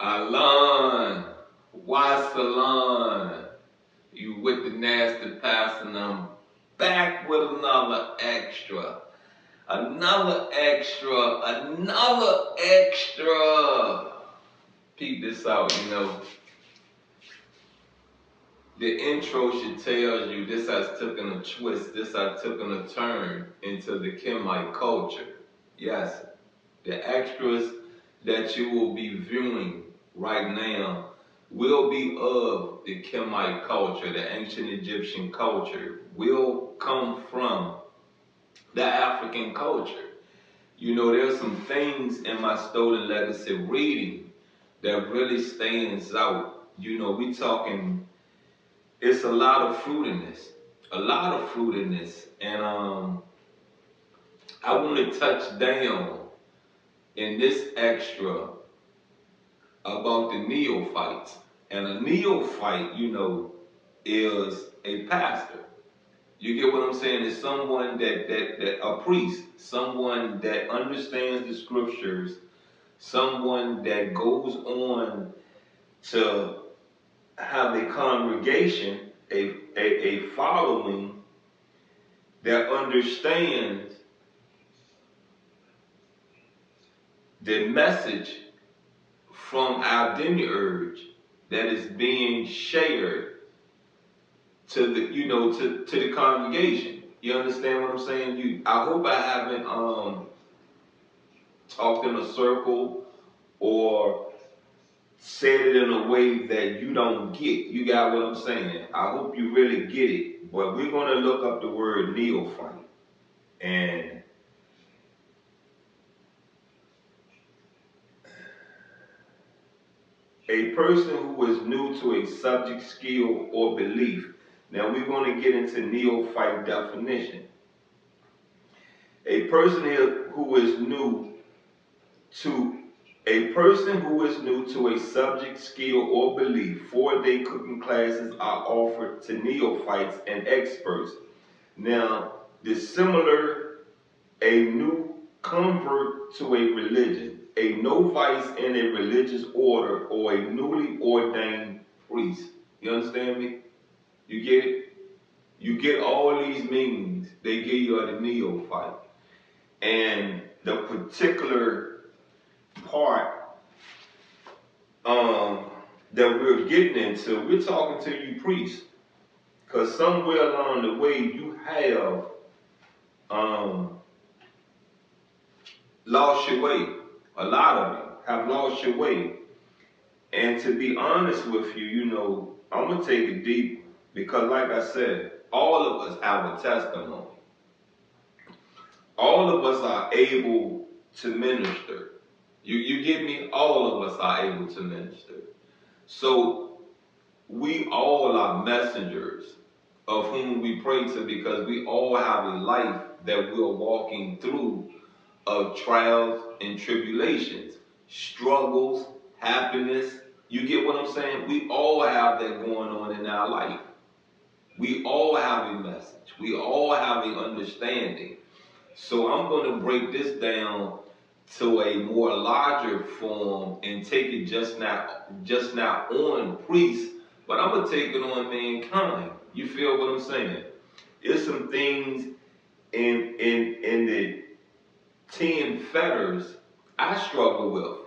Alon, why Salon? You with the nasty pass, and I'm back with another extra. Peep this out, the intro should tell you this has taken a twist, this has taken a turn into the Kemetic culture. Yes, the extras that you will be viewing right now will be of the Kemetic culture, the ancient Egyptian culture, will come from the African culture. There's some things in my Stolen Legacy reading that really stands out. We talking, it's a lot of fruit in this, and I want to touch down in this extra about the neophytes. And a neophyte, is a pastor. You get what I'm saying? It's someone that a priest, someone that understands the scriptures, someone that goes on to have a congregation, a following that understands the message from our demiurge that is being shared to the to the congregation. You understand what I'm saying? I hope I haven't talked in a circle or said it in a way that you don't get. You got what I'm saying? I hope you really get it. But we're gonna look up the word neophyte. And a person who is new to a subject, skill, or belief. Now we're going to get into neophyte definition. A person here who is new to a subject, skill, or belief. 4-day cooking classes are offered to neophytes and experts. Now, dissimilar, a new convert to a religion, a novice in a religious order, or a newly ordained priest. You understand me? You get it? You get all these meanings they give you at a neophyte. And the particular part that we're getting into, we're talking to you priests. Because somewhere along the way you have lost your way. A lot of you have lost your way. And to be honest with you, I'm going to take it deep because like I said, all of us have a testimony. All of us are able to minister. You get me? All of us are able to minister. So we all are messengers of whom we pray to because we all have a life that we're walking through of trials and tribulations, struggles, happiness. You get what I'm saying? We all have that going on in our life. We all have a message. We all have an understanding. So I'm going to break this down to a more larger form and take it just not on priests, but I'm going to take it on mankind. You feel what I'm saying? There's some things in the 10 fetters I struggle with.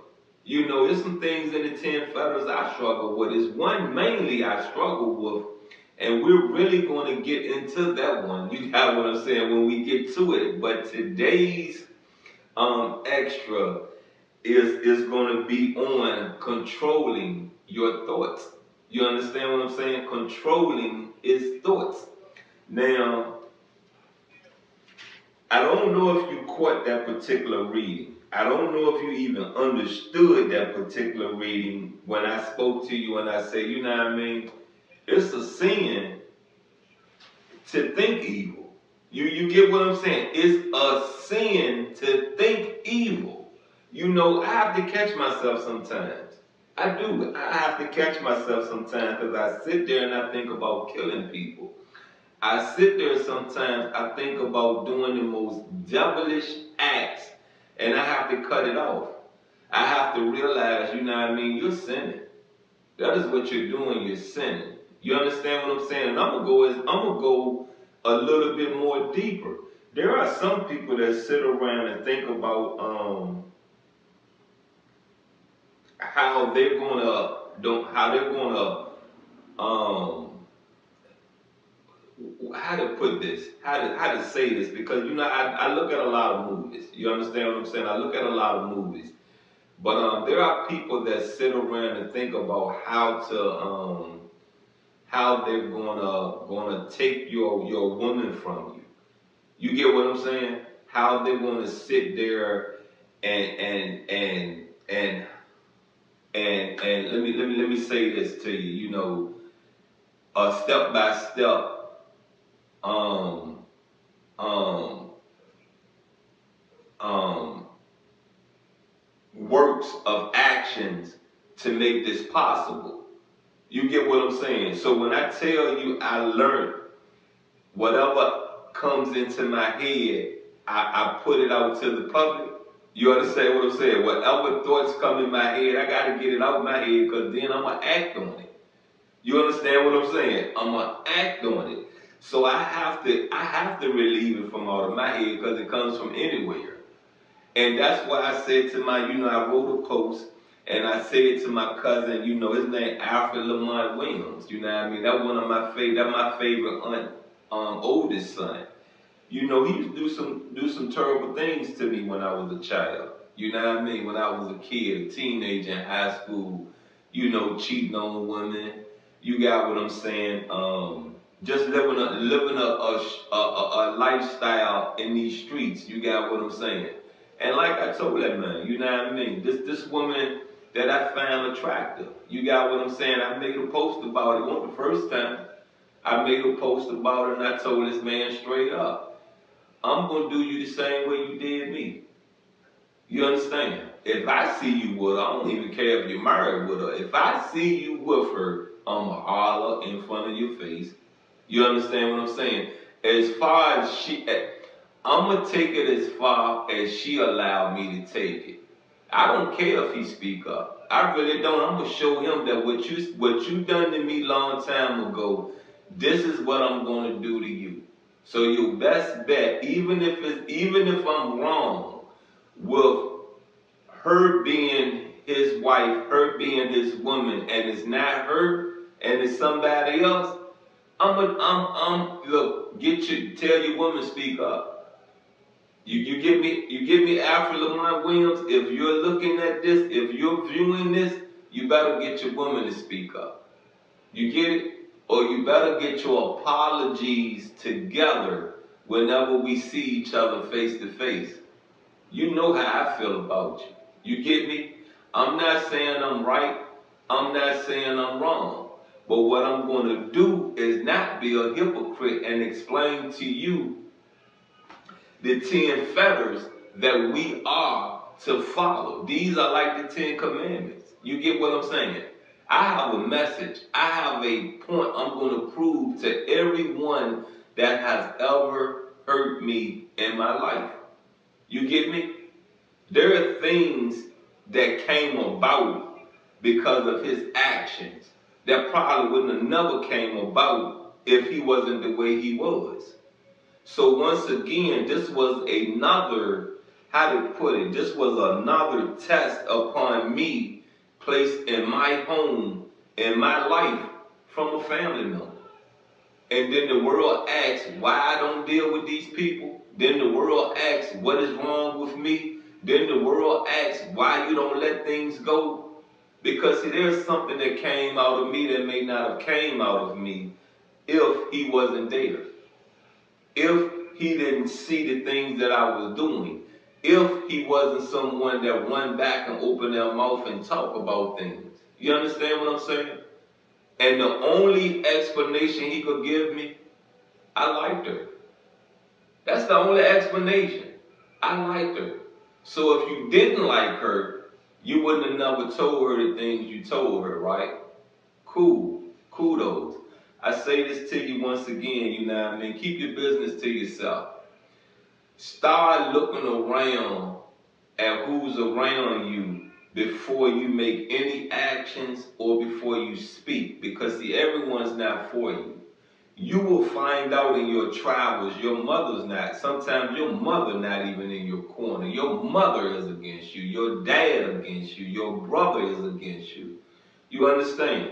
There's some things in the 10 fetters I struggle with. It's one mainly I struggle with, and we're really going to get into that one. You got what I'm saying when we get to it. But today's extra is going to be on controlling your thoughts. You understand what I'm saying? Controlling his thoughts. Now, I don't know if you caught that particular reading. I don't know if you even understood that particular reading when I spoke to you and I said, you know what I mean? It's a sin to think evil. You get what I'm saying? It's a sin to think evil. I have to catch myself sometimes. I do. I have to catch myself sometimes because I sit there and I think about killing people. I sit there sometimes, I think about doing the most devilish acts, and I have to cut it off. I have to realize, you know what I mean, you're sinning. That is what you're doing, you're sinning. You understand what I'm saying? And I'm gonna go a little bit more deeper. There are some people that sit around and think about how they're gonna don't how they're gonna um how to put this, how to say this, because you know I look at a lot of movies. You understand what I'm saying? I look at a lot of movies. But there are people that sit around and think about how they're gonna take your woman from you. You get what I'm saying? How they're gonna sit there and and and and and let me say this to you. You know, a step by step um um um works of actions to make this possible. You get what I'm saying? So when I tell you I learned whatever comes into my head, I put it out to the public. You understand what I'm saying? Whatever thoughts come in my head, I got to get it out of my head because then I'm going to act on it. You understand what I'm saying? I'm going to act on it. So I have to relieve it from out of my head because it comes from anywhere. And that's why I said to my, I wrote a post and I said to my cousin, his name Alfred Lamont Williams. You know what I mean? That's my favorite oldest son. He used to do some terrible things to me when I was a child. You know what I mean? When I was a kid, a teenager in high school, cheating on women. You got what I'm saying? Just living a lifestyle in these streets. You got what I'm saying? And like I told that man, you know what I mean? This woman that I found attractive. You got what I'm saying? I made a post about it. It wasn't the first time. I made a post about it and I told this man straight up, I'm going to do you the same way you did me. You understand? If I see you with her, I don't even care if you're married with her. If I see you with her, I'm going to holler in front of your face. You understand what I'm saying? As far as I'm going to take it as far as she allowed me to take it. I don't care if he speak up. I really don't. I'm going to show him that what you done to me long time ago, this is what I'm going to do to you. So your best bet, even if I'm wrong with her being his wife, her being his woman, and it's not her and it's somebody else, look, tell your woman speak up. You give me Alfred Lamont Williams. If you're looking at this, if you're viewing this, you better get your woman to speak up. You get it? Or you better get your apologies together whenever we see each other face to face. You know how I feel about you. You get me? I'm not saying I'm right. I'm not saying I'm wrong. But what I'm going to do is not be a hypocrite and explain to you the 10 fetters that we are to follow. These are like the 10 commandments. You get what I'm saying? I have a message. I have a point I'm going to prove to everyone that has ever hurt me in my life. You get me? There are things that came about because of his actions that probably wouldn't have never came about if he wasn't the way he was. So once again, this was another, how to put it, this was another test upon me placed in my home, in my life, from a family member. And then the world asks why I don't deal with these people. Then the world asks what is wrong with me. Then the world asks why you don't let things go. Because see, there's something that came out of me that may not have came out of me if he wasn't there. If he didn't see the things that I was doing. If he wasn't someone that run back and open their mouth and talk about things. You understand what I'm saying? And the only explanation he could give me, I liked her. That's the only explanation. I liked her. So if you didn't like her, you wouldn't have never told her the things you told her, right? Cool. Kudos. I say this to you once again, you know what I mean? Keep your business to yourself. Start looking around at who's around you before you make any actions or before you speak. Because see, everyone's not for you. You will find out in your travels, your mother's not. Sometimes your mother not even in your corner. Your mother is against you. Your dad against you. Your brother is against you. You understand?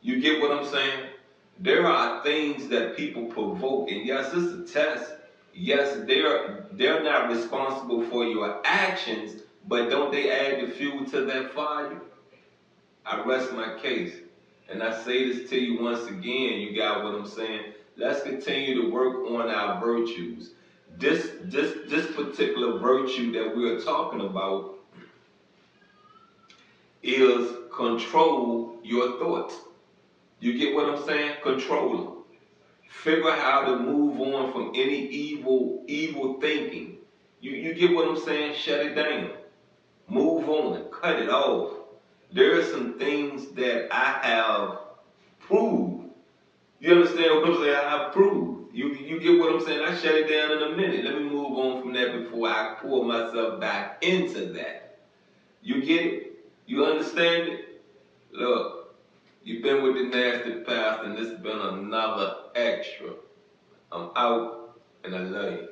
You get what I'm saying? There are things that people provoke, and yes, it's a test. Yes, they're not responsible for your actions, but don't they add the fuel to that fire? I rest my case. And I say this to you once again, you got what I'm saying? Let's continue to work on our virtues. This particular virtue that we're talking about is control your thoughts. You get what I'm saying? Control them. Figure out how to move on from any evil thinking. You get what I'm saying? Shut it down. Move on. Cut it off. There are some things that I have proved. You understand what I'm saying? I have proved. You get what I'm saying? I shut it down in a minute. Let me move on from that before I pull myself back into that. You get it? You understand it? Look, you've been with the nasty past, and this has been another extra. I'm out, and I love you.